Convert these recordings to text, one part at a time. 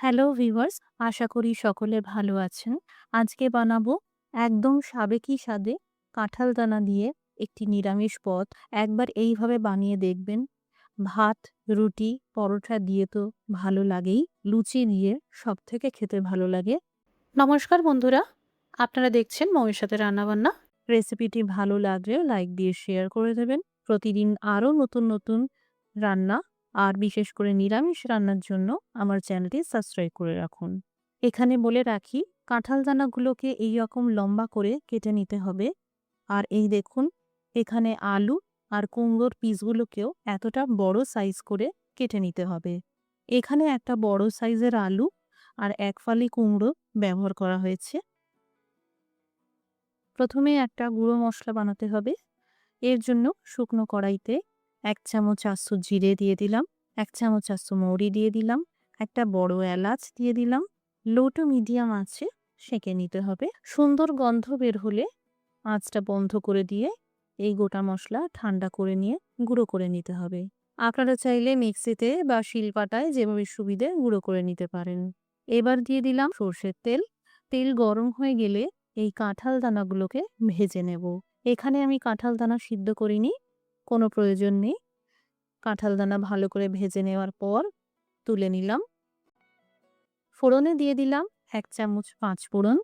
Hello viewers, আশা করি সকলে ভালো আছেন। আজকে বানাবো একদম সাবেকি স্বাদে কাঁঠাল দানা দিয়ে একটি নিরামিষ পদ। একবার এইভাবে বানিয়ে দেখবেন। ভাত, রুটি, পরোটা দিয়ে তো ভালো লাগেই। লুচি দিয়ে সবথেকে খেতে ভালো লাগে। নমস্কার বন্ধুরা, আপনারা দেখছেন মৌয়ের সাথে রান্নাবান্না। রেসিপিটি ভালো লাগলে লাইক দিয়ে শেয়ার করে দেবেন। প্রতিদিন আরও নতুন নতুন রান্না আর বিশেষ করে নিরামিষ রান্নার জন্য আমার চ্যানেলটি সাবস্ক্রাইব করে রাখুন। এখানে বলে রাখি, কাঁঠাল দানাগুলোকে এই রকম লম্বা করে কেটে নিতে হবে। আর এই দেখুন, এখানে আলু আর কুমড়োর পিসগুলোকেও এতটা বড় সাইজ করে কেটে নিতে হবে। এখানে একটা বড় সাইজের আলু আর এক ফালি কুমড়ো ব্যবহার করা হয়েছে। প্রথমে একটা গুঁড়ো মশলা বানাতে হবে। এর জন্য শুকনো কড়াইতে ১ চামচ আস্ত জিরে দিয়ে দিলাম, ১ চামচ আস্ত মৌরি দিয়ে দিলাম, একটা বড় এলাচ দিয়ে দিলাম। লো টু মিডিয়াম আঁচে সেঁকে নিতে হবে। সুন্দর গন্ধ বের হলে আঁচটা বন্ধ করে দিয়ে এই গোটা মশলা ঠান্ডা করে নিয়ে গুঁড়ো করে নিতে হবে। আপনারা চাইলে মিক্সিতে বা শিলপাটায় যেভাবে সুবিধে গুঁড়ো করে নিতে পারেন। এবার দিয়ে দিলাম সর্ষের তেল। তেল গরম হয়ে গেলে এই কাঁঠাল দানাগুলোকে ভেজে নেব। এখানে আমি কাঁঠাল দানা সিদ্ধ করিনি, কোনো প্রয়োজন নেই। কাঁঠাল দানা ভালো করে ভেজে নেওয়ার পর তুলে নিলাম। ফোড়নে দিয়ে দিলাম ১ চামচ পাঁচফোড়ন,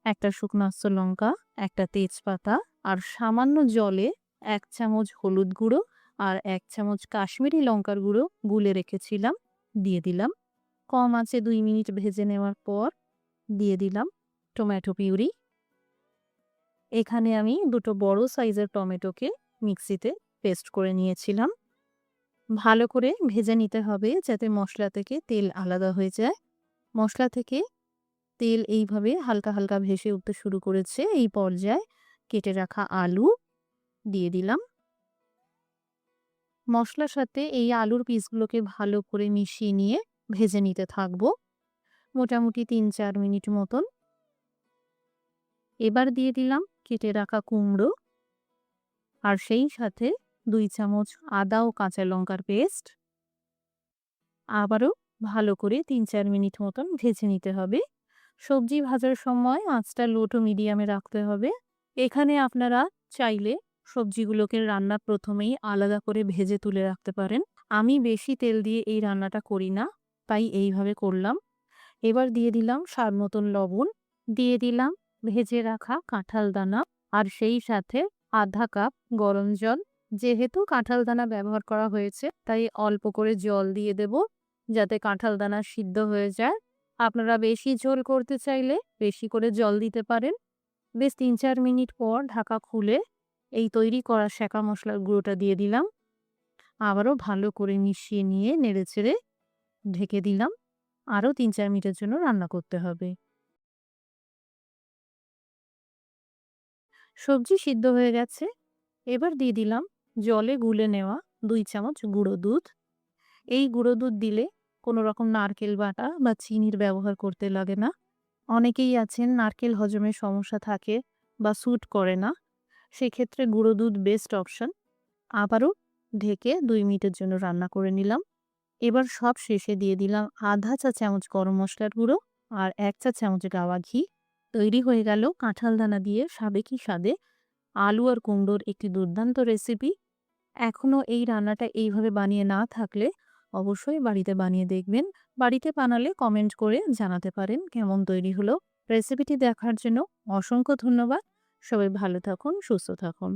একটা শুকনো আস্ত লঙ্কা, একটা তেজপাতা আর সামান্য জলে ১ চামচ হলুদ গুঁড়ো আর ১ চামচ কাশ্মীরি লঙ্কার গুঁড়ো গুলে রেখেছিলাম দিয়ে দিলাম। কম আঁচে ২ মিনিট ভেজে নেওয়ার পর দিয়ে দিলাম টমেটো পিউরি। এখানে আমি দুটো বড় সাইজের টমেটোকে মিক্সিতে পেস্ট করে নিয়েছিলাম। ভালো করে ভেজে নিতে হবে যাতে মশলা থেকে তেল আলাদা হয়ে যায়। মশলা থেকে তেল এইভাবে হালকা হালকা ভেসে উঠতে শুরু করেছে। এই পর্যায়ে কেটে রাখা আলু দিয়ে দিলাম। মশলার সাথে এই আলুর পিসগুলোকে ভালো করে মিশিয়ে নিয়ে ভেজে নিতে থাকবো মোটামুটি ৩-৪ মিনিট মতন। এবার দিয়ে দিলাম কেটে রাখা কুমড়ো আর সেই সাথে ২ চামচ আদা ও কাঁচা লঙ্কার পেস্ট। আবারও ভালো করে ৩-৪ মিনিট মতন ভেজে নিতে হবে। সবজি ভাজার সময় আঁচটা লো টু মিডিয়ামে রাখতে হবে। এখানে আপনারা চাইলে সবজিগুলোকে রান্নার প্রথমেই আলাদা করে ভেজে তুলে রাখতে পারেন। আমি বেশি তেল দিয়ে এই রান্নাটা করি না, তাই এইভাবে করলাম। এবার দিয়ে দিলাম স্বাদ মতন লবণ, দিয়ে দিলাম ভেজে রাখা কাঁঠাল দানা আর সেই সাথে আধা কাপ গরম জল। যেহেতু কাঁঠাল দানা ব্যবহার করা হয়েছে তাই অল্প করে জল দিয়ে দেব যাতে কাঁঠাল দানা সিদ্ধ হয়ে যায়। আপনারা বেশি ঝোল করতে চাইলে বেশি করে জল দিতে পারেন। বেশ ৩-৪ মিনিট পর ঢাকা খুলে এই তৈরি করা সেঁকা মশলার গুঁড়োটা দিয়ে দিলাম। আবারও ভালো করে মিশিয়ে নিয়ে নেড়েচেড়ে ঢেকে দিলাম। আরও ৩-৪ মিনিটের জন্য রান্না করতে হবে। সবজি সিদ্ধ হয়ে গেছে। এবার দিয়ে দিলাম জলে গুলে নেওয়া ২ চামচ গুঁড়ো দুধ। এই গুঁড়ো দুধ দিলে কোনো রকম নারকেল বাটা বা চিনির ব্যবহার করতে লাগে না। অনেকেই আছেন নারকেল হজমের সমস্যা থাকে বা স্যুট করে না, সেক্ষেত্রে গুঁড়ো দুধ বেস্ট অপশন। আবারও ঢেকে ২ মিনিটের জন্য রান্না করে নিলাম। এবার সব শেষে দিয়ে দিলাম আধা চা চামচ গরম মশলার গুঁড়ো আর ১ চা চামচ গাওয়া ঘি। তৈরি হয়ে গেল কাঁঠাল দানা দিয়ে সাবেকি স্বাদে আলু আর কুমড়োর একটি দুর্দান্ত রেসিপি। এখনো এই রান্নাটা এইভাবে বানিয়ে না থাকলে অবশ্যই বাড়িতে বানিয়ে দেখবেন। বাড়িতে বানালে কমেন্ট করে জানাতে পারেন কেমন তৈরি হলো। রেসিপিটি দেখার জন্য অসংখ্য ধন্যবাদ। সবাই ভালো থাকুন, সুস্থ থাকুন।